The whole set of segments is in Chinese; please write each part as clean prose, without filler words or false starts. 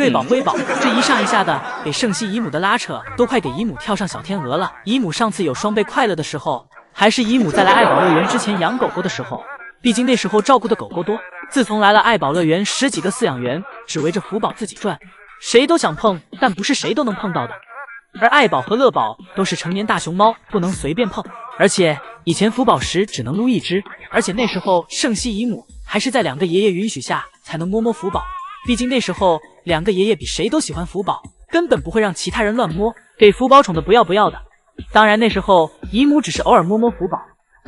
瑞宝、辉宝这一上一下的给圣西姨母的拉扯，都快给姨母跳上小天鹅了。姨母上次有双倍快乐的时候，还是姨母在来爱宝乐园之前养狗狗的时候，毕竟那时候照顾的狗狗多。自从来了爱宝乐园，10几个饲养员只围着福宝自己转，谁都想碰，但不是谁都能碰到的。而爱宝和乐宝都是成年大熊猫，不能随便碰。而且以前福宝时只能撸一只，而且那时候圣西姨母还是在2个爷爷允许下才能摸摸福宝。毕竟那时候2个爷爷比谁都喜欢福宝，根本不会让其他人乱摸，给福宝宠的不要不要的。当然那时候姨母只是偶尔摸摸福宝，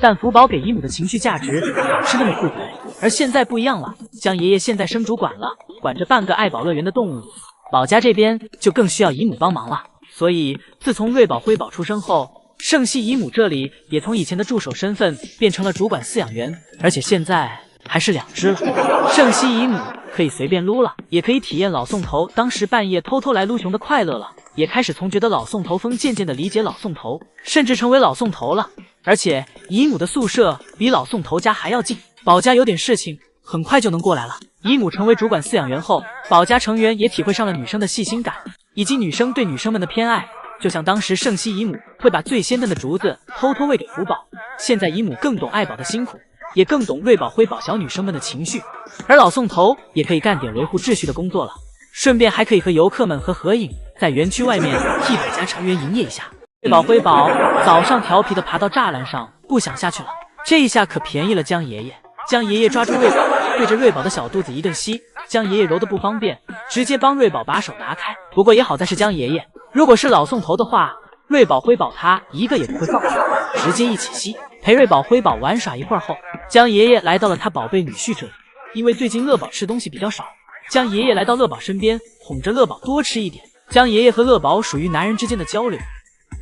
但福宝给姨母的情绪价值总是那么自足。而现在不一样了，江爷爷现在升主管了，管着半个爱宝乐园的动物，宝家这边就更需要姨母帮忙了。所以自从瑞宝、辉宝出生后，圣西姨母这里也从以前的助手身份变成了主管饲养员，而且现在还是2只了。圣西姨母可以随便撸了，也可以体验老宋头当时半夜偷偷来撸熊的快乐了，也开始从觉得老宋头疯渐渐的理解老宋头，甚至成为老宋头了。而且姨母的宿舍比老宋头家还要近，宝家有点事情很快就能过来了。姨母成为主管饲养员后，宝家成员也体会上了女生的细心感，以及女生对女生们的偏爱。就像当时圣西姨母会把最鲜嫩的竹子偷偷喂给福宝，现在姨母更懂爱宝的辛苦，也更懂瑞宝、辉宝小女生们的情绪。而老宋头也可以干点维护秩序的工作了，顺便还可以和游客们合影，在园区外面替宝家成员营业一下。瑞宝、辉宝早上调皮的爬到栅栏上，不想下去了，这一下可便宜了江爷爷。江爷爷抓住瑞宝，对着瑞宝的小肚子一顿吸，江爷爷揉得不方便，直接帮瑞宝把手拿开。不过也好在是江爷爷，如果是老宋头的话，瑞宝、辉宝他一个也不会放过，直接一起吸。陪瑞宝、辉宝玩耍一会儿后，江爷爷来到了他宝贝女婿这里。因为最近乐宝吃东西比较少，江爷爷来到乐宝身边，哄着乐宝多吃一点。江爷爷和乐宝属于男人之间的交流，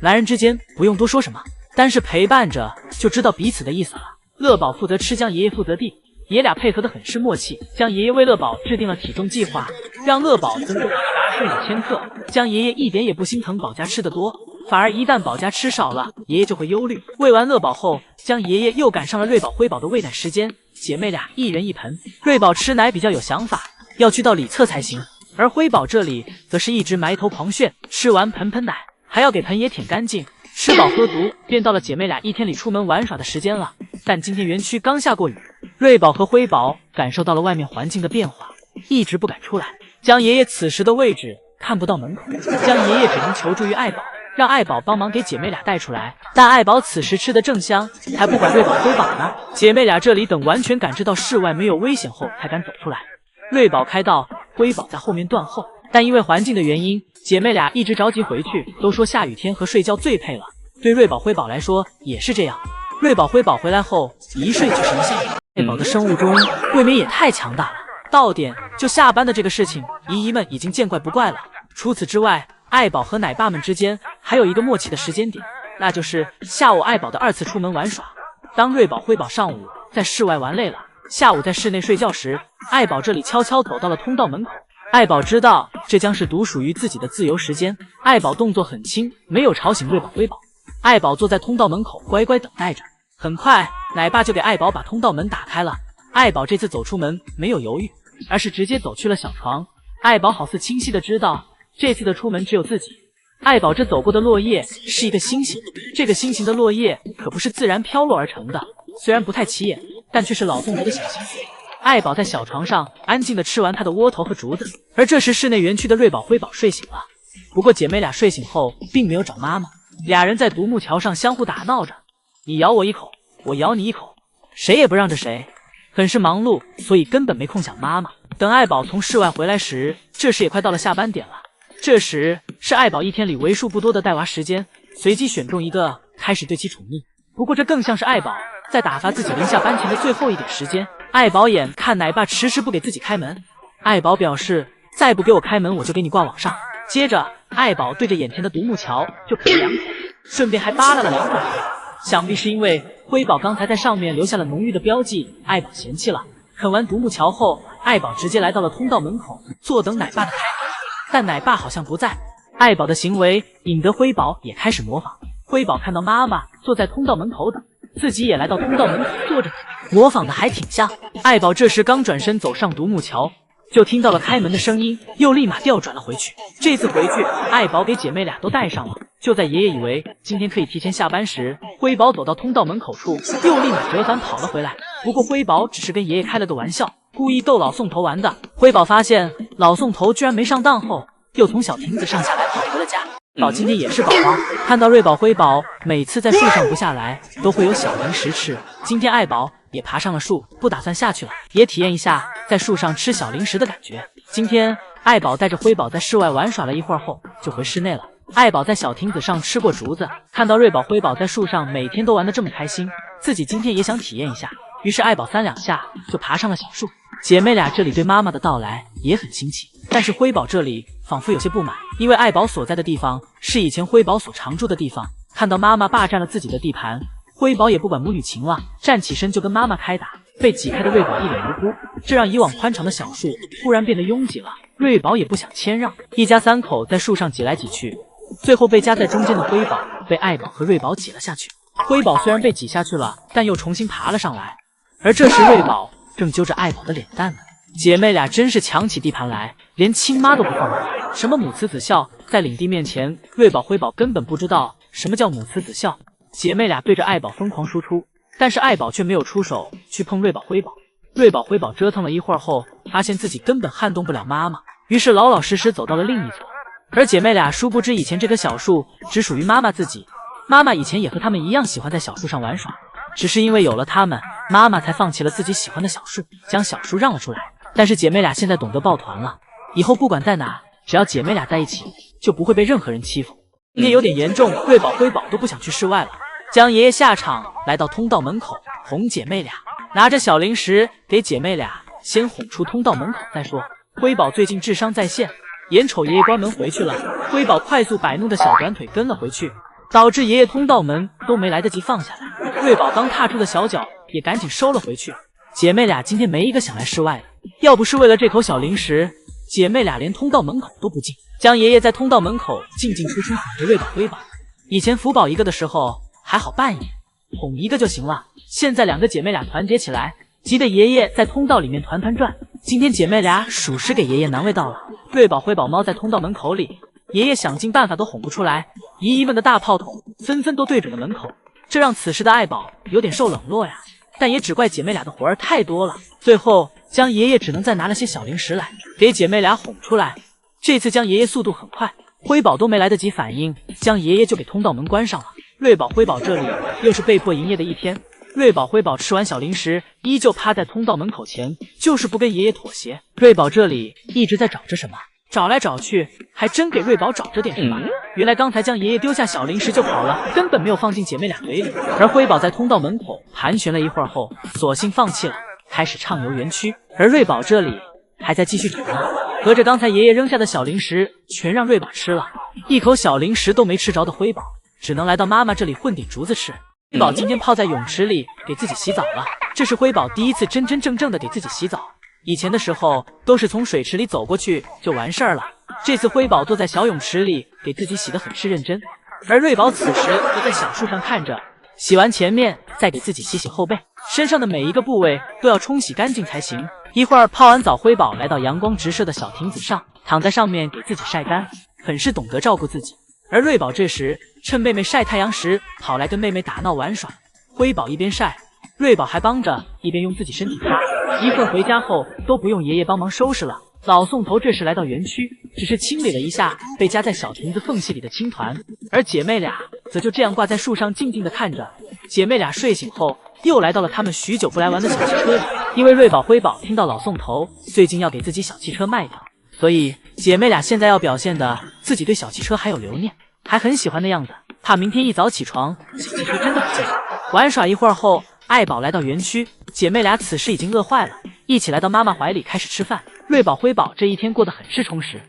男人之间不用多说什么，但是陪伴着就知道彼此的意思了。乐宝负责吃，江爷爷负责递，爷俩配合的很是默契。江爷爷为乐宝制定了体重计划，让乐宝增重150千克。江爷爷一点也不心疼宝家吃的多，反而一旦宝家吃少了，爷爷就会忧虑。喂完乐宝后，江爷爷又赶上了瑞宝、辉宝的喂奶时间，姐妹俩一人一盆。瑞宝吃奶比较有想法，要去到里侧才行，而辉宝这里则是一直埋头狂炫，吃完盆盆奶还要给盆也舔干净。吃饱喝足，便到了姐妹俩一天里出门玩耍的时间了。但今天园区刚下过雨，瑞宝和辉宝感受到了外面环境的变化，一直不敢出来。江爷爷此时的位置看不到门口，江爷爷只能求助于爱宝，让爱宝帮忙给姐妹俩带出来。但爱宝此时吃得正香，还不管瑞宝、辉宝呢。姐妹俩这里等完全感知到室外没有危险后才敢走出来。瑞宝开道，辉宝在后面断后，但因为环境的原因，姐妹俩一直着急回去，都说下雨天和睡觉最配了。对瑞宝、辉宝来说也是这样。瑞宝、辉宝回来后一睡就是一下午。瑞宝的生物钟未免也太强大了，到点就下班的这个事情，姨姨们已经见怪不怪了。除此之外，爱宝和奶爸们之间还有一个默契的时间点，那就是下午爱宝的2次出门玩耍。当瑞宝、辉宝上午在室外玩累了，下午在室内睡觉时，爱宝这里悄悄走到了通道门口。爱宝知道这将是独属于自己的自由时间，爱宝动作很轻，没有吵醒瑞宝、辉宝。爱宝坐在通道门口乖乖等待着。很快奶爸就给爱宝把通道门打开了。爱宝这次走出门没有犹豫，而是直接走去了小床。爱宝好似清晰的知道这次的出门只有自己。爱宝这走过的落叶是一个心形，这个心形的落叶可不是自然飘落而成的，虽然不太起眼，但却是老宋头的小心思。爱宝在小床上安静的吃完他的窝头和竹子，而这时室内园区的瑞宝、辉宝睡醒了。不过姐妹俩睡醒后并没有找妈妈，俩人在独木桥上相互打闹着，你咬我一口，我咬你一口，谁也不让着谁，很是忙碌，所以根本没空想妈妈。等爱宝从室外回来时，这时也快到了下班点了。这时是爱宝一天里为数不多的带娃时间，随机选中一个开始对其宠溺。不过这更像是爱宝在打发自己临下班前的最后一点时间。爱宝眼看奶爸迟迟不给自己开门，爱宝表示再不给我开门我就给你挂网上。接着爱宝对着眼前的独木桥就啃了2口，顺便还扒拉了2口。想必是因为辉宝刚才在上面留下了浓郁的标记，爱宝嫌弃了。啃完独木桥后，爱宝直接来到了通道门口，坐等奶爸的开门。但奶爸好像不在，爱宝的行为引得辉宝也开始模仿。辉宝看到妈妈坐在通道门口等，自己也来到通道门口坐着，模仿的还挺像。爱宝这时刚转身走上独木桥，就听到了开门的声音，又立马调转了回去。这次回去，爱宝给姐妹俩都带上了。就在爷爷以为今天可以提前下班时，辉宝走到通道门口处，又立马折返跑了回来。不过辉宝只是跟爷爷开了个玩笑，故意逗老宋头玩的。辉宝发现老宋头居然没上当后，又从小亭子上下来跑回了家。宝今天也是宝宝，看到瑞宝辉宝每次在树上不下来，都会有小零食吃。今天爱宝也爬上了树，不打算下去了，也体验一下在树上吃小零食的感觉。今天爱宝带着辉宝在室外玩耍了一会儿后，就回室内了。爱宝在小亭子上吃过竹子，看到瑞宝辉宝在树上每天都玩得这么开心，自己今天也想体验一下，于是爱宝3、2下就爬上了小树。姐妹俩这里对妈妈的到来也很新奇，但是辉宝这里仿佛有些不满，因为爱宝所在的地方是以前辉宝所常住的地方，看到妈妈霸占了自己的地盘，辉宝也不管母女情了，站起身就跟妈妈开打。被挤开的瑞宝一脸无辜，这让以往宽敞的小树突然变得拥挤了。瑞宝也不想谦让，一家3口在树上挤来挤去，最后被夹在中间的辉宝被爱宝和瑞宝挤了下去。辉宝虽然被挤下去了，但又重新爬了上来。而这时瑞宝正揪着爱宝的脸蛋呢。姐妹俩真是抢起地盘来，连亲妈都不放过。什么母慈子孝，在领地面前，瑞宝辉宝根本不知道什么叫母慈子孝。姐妹俩对着爱宝疯狂输出，但是爱宝却没有出手去碰瑞宝辉宝。瑞宝辉宝折腾了一会儿后，发现自己根本撼动不了妈妈，于是老老实实走到了另一侧。而姐妹俩殊不知，以前这棵小树只属于妈妈自己，妈妈以前也和他们一样喜欢在小树上玩耍，只是因为有了他们，妈妈才放弃了自己喜欢的小树，将小树让了出来。但是姐妹俩现在懂得抱团了，以后不管在哪，只要姐妹俩在一起，就不会被任何人欺负。今天有点严重，瑞宝辉宝都不想去室外了。将爷爷下场，来到通道门口哄姐妹俩，拿着小零食给姐妹俩，先哄出通道门口再说。辉宝最近智商在线，眼瞅爷爷关门回去了，辉宝快速摆弄的小短腿跟了回去，导致爷爷通道门都没来得及放下来。瑞宝刚踏出的小脚也赶紧收了回去。姐妹俩今天没一个想来室外的，要不是为了这口小零食，姐妹俩连通道门口都不进。将爷爷在通道门口进进出出喊着瑞宝辉宝。以前福宝一个的时候还好扮演，哄一个就行了，现在2个姐妹俩团结起来，急得爷爷在通道里面团团转。今天姐妹俩属实给爷爷难为到了。瑞宝辉宝猫在通道门口里，爷爷想尽办法都哄不出来，姨姨们的大炮筒纷纷都对准了门口，这让此时的爱宝有点受冷落呀。但也只怪姐妹俩的活儿太多了，最后将爷爷只能再拿了些小零食来给姐妹俩哄出来。这次将爷爷速度很快，辉宝都没来得及反应，将爷爷就给通道门关上了。瑞宝辉宝这里又是被迫营业的一天，瑞宝辉宝吃完小零食，依旧趴在通道门口前，就是不跟爷爷妥协。瑞宝这里一直在找着什么，找来找去，还真给瑞宝找着点什么。原来刚才将爷爷丢下小零食就跑了，根本没有放进姐妹俩嘴里。而辉宝在通道门口盘旋了一会儿后，索性放弃了，开始畅游园区。而瑞宝这里还在继续找呢，合着刚才爷爷扔下的小零食全让瑞宝吃了，一口小零食都没吃着的辉宝只能来到妈妈这里混点竹子吃。辉宝今天泡在泳池里给自己洗澡了，这是辉宝第一次真真正正的给自己洗澡，以前的时候都是从水池里走过去就完事儿了，这次辉宝坐在小泳池里给自己洗得很是认真。而瑞宝此时则在小树上看着，洗完前面再给自己洗洗后背，身上的每一个部位都要冲洗干净才行。一会儿泡完澡，辉宝来到阳光直射的小亭子上，躺在上面给自己晒干，很是懂得照顾自己。而瑞宝这时趁妹妹晒太阳时跑来跟妹妹打闹玩耍，辉宝一边晒，瑞宝还帮着一边用自己身体擦。一会儿回家后都不用爷爷帮忙收拾了。老宋头这时来到园区，只是清理了一下被夹在小亭子缝隙里的青团，而姐妹俩则就这样挂在树上静静地看着。姐妹俩睡醒后又来到了他们许久不来玩的小汽车里，因为瑞宝辉宝听到老宋头最近要给自己小汽车卖掉，所以姐妹俩现在要表现的自己对小汽车还有留念，还很喜欢的样子，怕明天一早起床小汽车真的不见了。玩耍一会儿后，爱宝来到园区，姐妹俩此时已经饿坏了，一起来到妈妈怀里开始吃饭。瑞宝辉宝这一天过得很是充实，